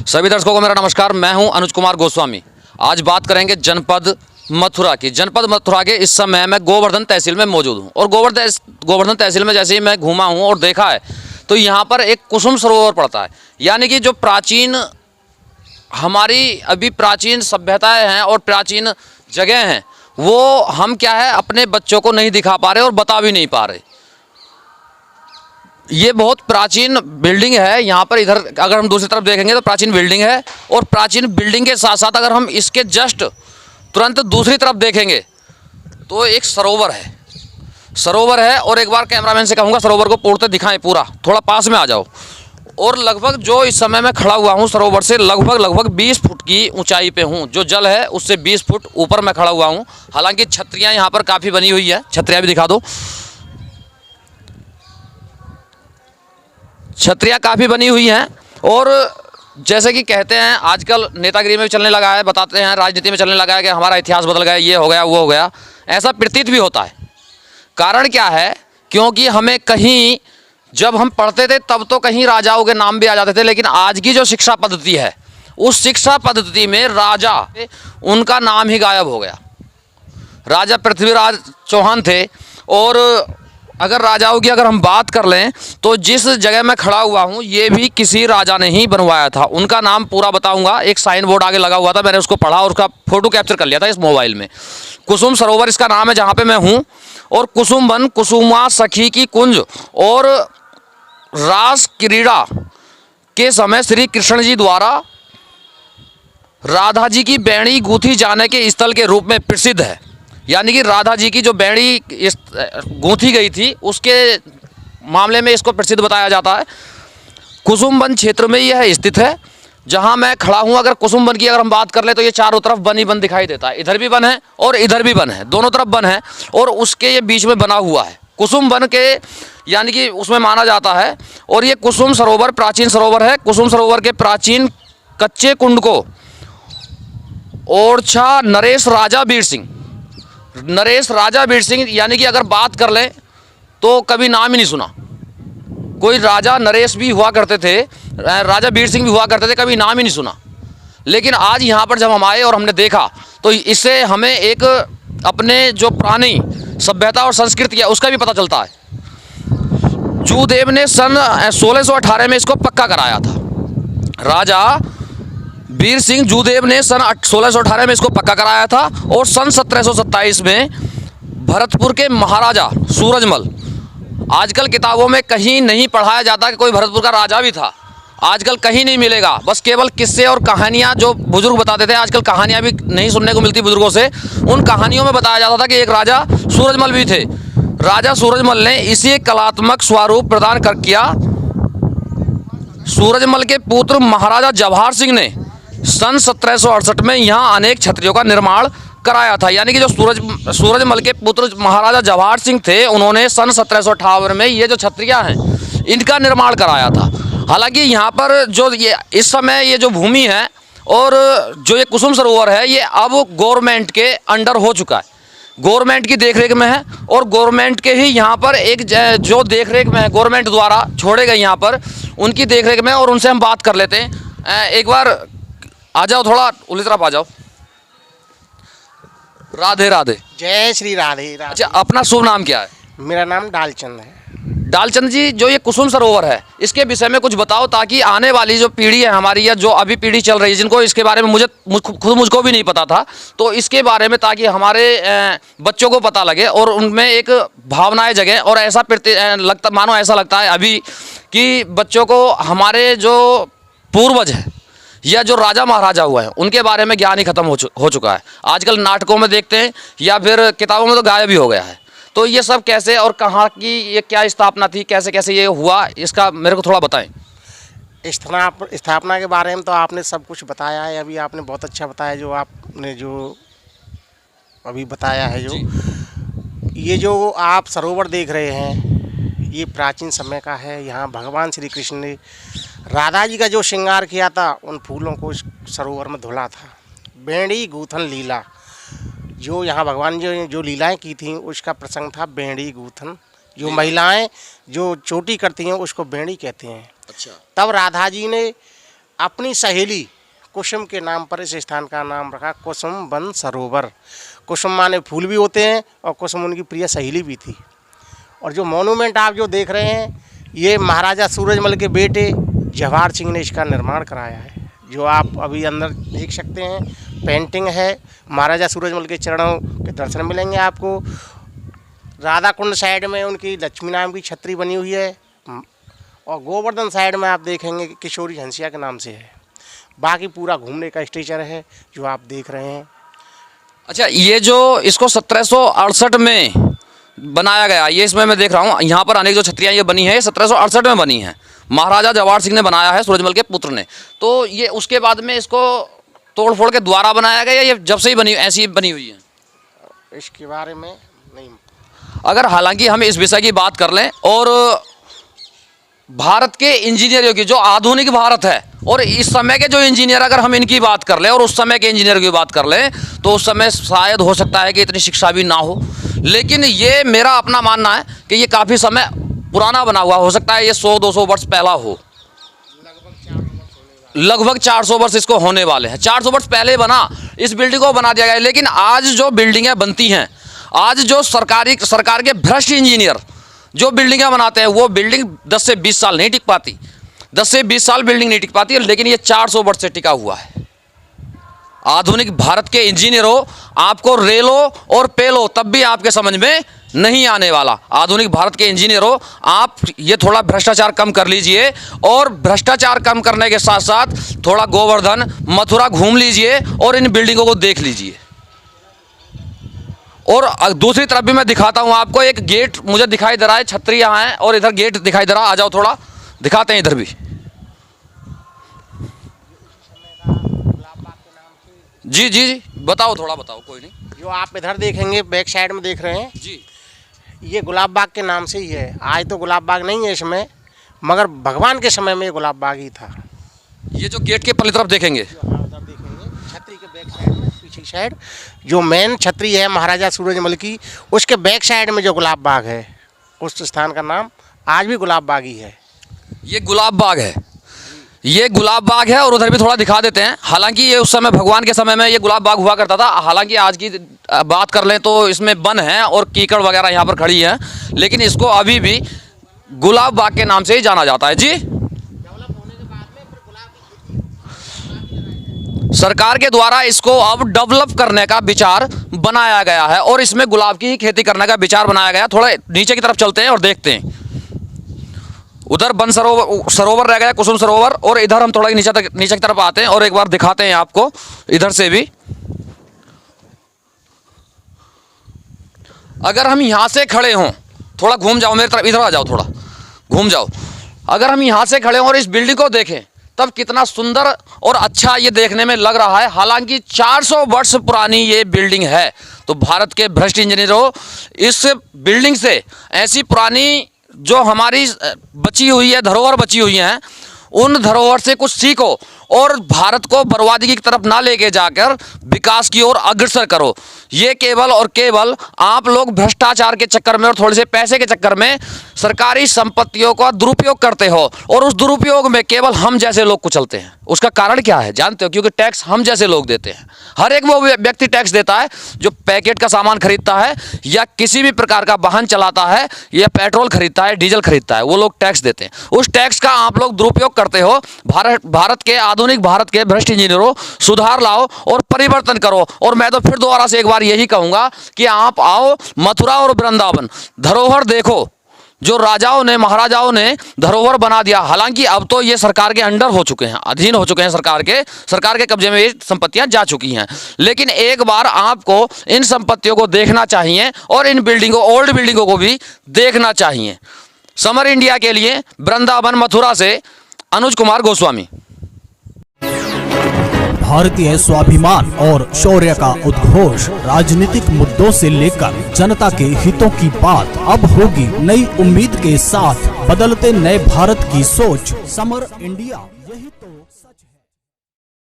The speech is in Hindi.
सभी दर्शकों को मेरा नमस्कार। मैं हूं अनुज कुमार गोस्वामी। आज बात करेंगे जनपद मथुरा की। जनपद मथुरा के इस समय मैं गोवर्धन तहसील में मौजूद हूं और गोवर्धन तहसील में जैसे ही मैं घूमा हूं और देखा है तो यहां पर एक कुसुम सरोवर पड़ता है। यानी कि जो प्राचीन हमारी अभी प्राचीन सभ्यताएं हैं और प्राचीन जगह हैं वो हम क्या है अपने बच्चों को नहीं दिखा पा रहे और बता भी नहीं पा रहे। ये बहुत प्राचीन बिल्डिंग है। यहाँ पर इधर अगर हम दूसरी तरफ देखेंगे तो प्राचीन बिल्डिंग है और प्राचीन बिल्डिंग के साथ साथ अगर हम इसके जस्ट तुरंत दूसरी तरफ देखेंगे तो एक सरोवर है और एक बार कैमरामैन से कहूँगा सरोवर को पूर्णतः दिखाएं, पूरा थोड़ा पास में आ जाओ। और लगभग जो इस समय मैं खड़ा हुआ हूँ सरोवर से लगभग 20 फुट की ऊंचाई पे हूँ। जो जल है उससे 20 फुट ऊपर मैं खड़ा हुआ हूँ। हालांकि छतरियाँ यहाँ पर काफ़ी बनी हुई है, छतरियाँ भी दिखा दो। छतरियाँ काफ़ी बनी हुई हैं और जैसे कि कहते हैं आजकल नेतागिरी में भी चलने लगा है, बताते हैं राजनीति में चलने लगा है कि हमारा इतिहास बदल गया, ये हो गया वो हो गया। ऐसा प्रतीत भी होता है। कारण क्या है? क्योंकि हमें कहीं जब हम पढ़ते थे तब तो कहीं राजाओं के नाम भी आ जाते थे, लेकिन आज की जो शिक्षा पद्धति है उस शिक्षा पद्धति में राजा उनका नाम ही गायब हो गया। राजा पृथ्वीराज चौहान थे और अगर राजाओं की अगर हम बात कर लें तो जिस जगह मैं खड़ा हुआ हूँ ये भी किसी राजा ने ही बनवाया था। उनका नाम पूरा बताऊंगा। एक साइन बोर्ड आगे लगा हुआ था, मैंने उसको पढ़ा और उसका फोटो कैप्चर कर लिया था इस मोबाइल में। कुसुम सरोवर इसका नाम है जहाँ पे मैं हूँ। और कुसुम वन, कुसुमा सखी की कुंज और रास क्रीड़ा के समय श्री कृष्ण जी द्वारा राधा जी की बैणी गूंथी जाने के स्थल के रूप में प्रसिद्ध है। यानी कि राधा जी की जो बैणी गूंथी गई थी उसके मामले में इसको प्रसिद्ध बताया जाता है। कुसुम वन क्षेत्र में यह स्थित है जहां मैं खड़ा हूं। अगर कुसुम वन की अगर हम बात कर ले तो ये चारों तरफ वन ही वन दिखाई देता है। इधर भी वन है और इधर भी वन है, दोनों तरफ वन है और उसके ये बीच में बना हुआ है कुसुम वन के, यानी कि उसमें माना जाता है। और ये कुसुम सरोवर प्राचीन सरोवर है। कुसुम सरोवर के प्राचीन कच्चे कुंड को ओरछा नरेश राजा वीर सिंह यानी कि अगर बात कर लें तो कभी नाम ही नहीं सुना। कोई राजा नरेश भी हुआ करते थे, राजा वीर सिंह भी हुआ करते थे, कभी नाम ही नहीं सुना। लेकिन आज यहाँ पर जब हम आए और हमने देखा तो इससे हमें एक अपने जो पुरानी सभ्यता और संस्कृति है उसका भी पता चलता है। जूदेव ने सन 1618 में इसको पक्का कराया था। राजा वीर सिंह जूदेव ने सन 1618 में इसको पक्का कराया था और सन 1727 में भरतपुर के महाराजा सूरजमल, आजकल किताबों में कहीं नहीं पढ़ाया जाता कि कोई भरतपुर का राजा भी था। आजकल कहीं नहीं मिलेगा, बस केवल किस्से और कहानियाँ जो बुजुर्ग बताते थे। आजकल कहानियाँ भी नहीं सुनने को मिलती बुजुर्गों से। उन कहानियों में बताया जाता था कि एक राजा सूरजमल भी थे। राजा सूरजमल ने इसी कलात्मक स्वरूप प्रदान कर किया। सूरजमल के पुत्र महाराजा जवाहर सिंह ने सन 1768 में यहाँ अनेक छतरियों का निर्माण कराया था। यानी कि जो सूरजमल के पुत्र महाराजा जवाहर सिंह थे उन्होंने सन 1758 में ये जो छतरियाँ हैं इनका निर्माण कराया था। हालांकि यहाँ पर जो ये इस समय ये जो भूमि है और जो ये कुसुम सरोवर है ये अब गवर्नमेंट के अंडर हो चुका है, गवर्नमेंट की देखरेख में है। और गवर्नमेंट के ही यहाँ पर एक जो देखरेख में है, गवर्नमेंट द्वारा छोड़े गए यहाँ पर उनकी देखरेख में। और उनसे हम बात कर लेते हैं। एक बार आ जाओ, थोड़ा उल्टी तरफ आ जाओ। राधे राधे। जय श्री राधे राधे। अच्छा, अपना शुभ नाम क्या है? मेरा नाम डालचंद है। डालचंद जी, जो ये कुसुम सरोवर है इसके विषय में कुछ बताओ ताकि आने वाली जो पीढ़ी है हमारी या जो अभी पीढ़ी चल रही है जिनको इसके बारे में मुझको भी नहीं पता था, तो इसके बारे में ताकि हमारे बच्चों को पता लगे और उनमें एक भावनाएं जगें। और ऐसा मानो ऐसा लगता है अभी कि बच्चों को हमारे जो पूर्वज हैं या जो राजा महाराजा हुए हैं उनके बारे में ज्ञान ही खत्म हो चुका है। आजकल नाटकों में देखते हैं या फिर किताबों में तो गायब ही हो गया है। तो ये सब कैसे और कहाँ की ये क्या स्थापना थी, कैसे कैसे ये हुआ, इसका मेरे को थोड़ा बताएं। स्थापना के बारे में तो आपने सब कुछ बताया है। अभी आपने बहुत अच्छा बताया जो आपने जो अभी बताया है। जो ये जो आप सरोवर देख रहे हैं ये प्राचीन समय का है। यहाँ भगवान श्री कृष्ण ने राधा जी का जो श्रृंगार किया था उन फूलों को इस सरोवर में धुला था। बेड़ी गूथन लीला, जो यहाँ भगवान जो लीलाएं की थी उसका प्रसंग था बेड़ी गूथन। जो महिलाएं जो चोटी करती हैं उसको बेड़ी कहते हैं। अच्छा। तब राधा जी ने अपनी सहेली कुसुम के नाम पर इस स्थान का नाम रखा कुसुम वन सरोवर। कुसुम माने फूल भी होते हैं और कुसुम उनकी प्रिय सहेली भी थी। और जो मॉन्यूमेंट आप जो देख रहे हैं, ये महाराजा सूरजमल के बेटे जवाहर सिंह ने इसका निर्माण कराया है। जो आप अभी अंदर देख सकते हैं, पेंटिंग है, महाराजा सूरजमल के चरणों के दर्शन मिलेंगे आपको। राधा कुंड साइड में उनकी लक्ष्मी नाम की छतरी बनी हुई है, और गोवर्धन साइड में आप देखेंगे कि किशोरी हंसिया के नाम से है। बाकी पूरा घूमने का स्ट्रक्चर है जो आप देख रहे हैं। अच्छा, ये जो इसको 1768 में बनाया गया, ये इसमें मैं देख रहा हूँ यहाँ पर अनेक जो छतरियाँ ये बनी है, 1768 में बनी है। महाराजा जवाहर सिंह ने बनाया है, सूरजमल के पुत्र ने। तो ये उसके बाद में इसको तोड़ फोड़ के दोबारा बनाया गया, ये जब से ही बनी ऐसी बनी हुई है? इसके बारे में नहीं। अगर हालांकि हम इस विषय की बात कर लें और भारत के इंजीनियरों की, जो आधुनिक भारत है और इस समय के जो इंजीनियर, अगर हम इनकी बात कर लें और उस समय के इंजीनियर की बात कर लें, तो उस समय शायद हो सकता है कि इतनी शिक्षा भी ना हो। लेकिन ये मेरा अपना मानना है कि ये काफ़ी समय पुराना बना हुआ, हो सकता है ये 100-200 वर्ष पहला हो। लगभग 400 वर्ष इसको होने वाले हैं। 400 वर्ष पहले बना, इस बिल्डिंग को बना दिया गया। लेकिन आज जो बिल्डिंगें बनती हैं, आज जो सरकार के भ्रष्ट इंजीनियर जो बिल्डिंगें बनाते हैं, वो बिल्डिंग 10 से 20 साल नहीं टिक पाती। 10 से 20 साल बिल्डिंग नहीं टिक पाती है, लेकिन ये 400 वर्ष से टिका हुआ है। आधुनिक भारत के इंजीनियरों, आपको रेलो और पेलो तब भी आपके समझ में नहीं आने वाला। आधुनिक भारत के इंजीनियरों, आप ये थोड़ा भ्रष्टाचार कम कर लीजिए, और भ्रष्टाचार कम करने के साथ साथ थोड़ा गोवर्धन, मथुरा घूम लीजिए और इन बिल्डिंगों को देख लीजिए। और दूसरी तरफ भी मैं दिखाता हूं आपको, एक गेट मुझे दिखाई दे रहा है, छतरी यहाँ है और इधर गेट दिखाई दे रहा है। आ जाओ, थोड़ा दिखाते हैं इधर भी। जी जी जी, बताओ, थोड़ा बताओ। कोई नहीं, जो आप इधर देखेंगे, बैक साइड में देख रहे हैं जी, ये गुलाब बाग के नाम से ही है। आज तो गुलाब बाग नहीं है इसमें, मगर भगवान के समय में ये गुलाब बाग ही था। ये जो गेट के पल्ली तरफ देखेंगे, उधर देखेंगे छतरी के बैक साइड में, पीछे साइड जो मेन छतरी है महाराजा सूरजमल की, उसके बैक साइड में जो गुलाब बाग है, उस स्थान का नाम आज भी गुलाब बाग ही है। ये गुलाब बाग है, ये गुलाब बाग है। और उधर भी थोड़ा दिखा देते हैं। हालांकि ये उस समय भगवान के समय में ये गुलाब बाग हुआ करता था। हालांकि आज की बात कर लें तो इसमें वन है और कीकड़ वगैरह यहाँ पर खड़ी है, लेकिन इसको अभी भी गुलाब बाग के नाम से ही जाना जाता है। जी, सरकार के द्वारा इसको अब डेवलप करने का विचार बनाया गया है और इसमें गुलाब की ही खेती करने का विचार बनाया गया। थोड़ा नीचे की तरफ चलते हैं और देखते हैं। उधर वन सरोवर रह गया, कुसुम सरोवर, और इधर हम थोड़ा नीचे की तरफ आते हैं और एक बार दिखाते हैं आपको इधर से भी। अगर हम यहाँ से खड़े हों, थोड़ा घूम जाओ मेरी तरफ, इधर आ जाओ, थोड़ा घूम जाओ। अगर हम यहाँ से खड़े हों और इस बिल्डिंग को देखें, तब कितना सुंदर और अच्छा ये देखने में लग रहा है। हालांकि 400 वर्ष पुरानी ये बिल्डिंग है। तो भारत के भ्रष्ट इंजीनियरों, इस बिल्डिंग से, ऐसी पुरानी जो हमारी बची हुई है, धरोहर बची हुई हैं, उन धरोहर से कुछ सीखो और भारत को बर्बादी की तरफ ना लेके जाकर विकास की ओर अग्रसर करो। ये केवल और केवल आप लोग भ्रष्टाचार के चक्कर में और थोड़े से पैसे के चक्कर में सरकारी संपत्तियों का दुरुपयोग करते हो, और उस दुरुपयोग में केवल हम जैसे लोग कुचलते हैं। उसका कारण क्या है जानते हो? क्योंकि टैक्स हम जैसे लोग देते हैं। हर एक वो व्यक्ति टैक्स देता है जो पैकेट का सामान खरीदता है या किसी भी प्रकार का वाहन चलाता है या पेट्रोल खरीदता है, डीजल खरीदता है, वो लोग टैक्स देते हैं। उस टैक्स का आप लोग दुरुपयोग करते हो। भारत के आधुनिक भारत के भ्रष्ट इंजीनियरों, सुधार लाओ और परिवर्तन करो। और मैं तो फिर दोबारा से एक बार यही कहूंगा कि आप आओ, मथुरा और वृंदावन धरोहर देखो, जो राजाओं ने, महाराजाओं ने धरोहर बना दिया। हालांकि अब तो ये सरकार के अंडर हो चुके हैं, अधीन हो चुके हैं, सरकार के कब्जे में ये संपत्तियां जा चुकी हैं। लेकिन एक बार आपको इन संपत्तियों को देखना चाहिए और इन बिल्डिंगों, ओल्ड बिल्डिंगों को भी देखना चाहिए। समर इंडिया के लिए वृंदावन मथुरा से अनुज कुमार गोस्वामी। भारतीय स्वाभिमान और शौर्य का उद्घोष, राजनीतिक मुद्दों से लेकर जनता के हितों की बात अब होगी नई उम्मीद के साथ। बदलते नए भारत की सोच, समर इंडिया।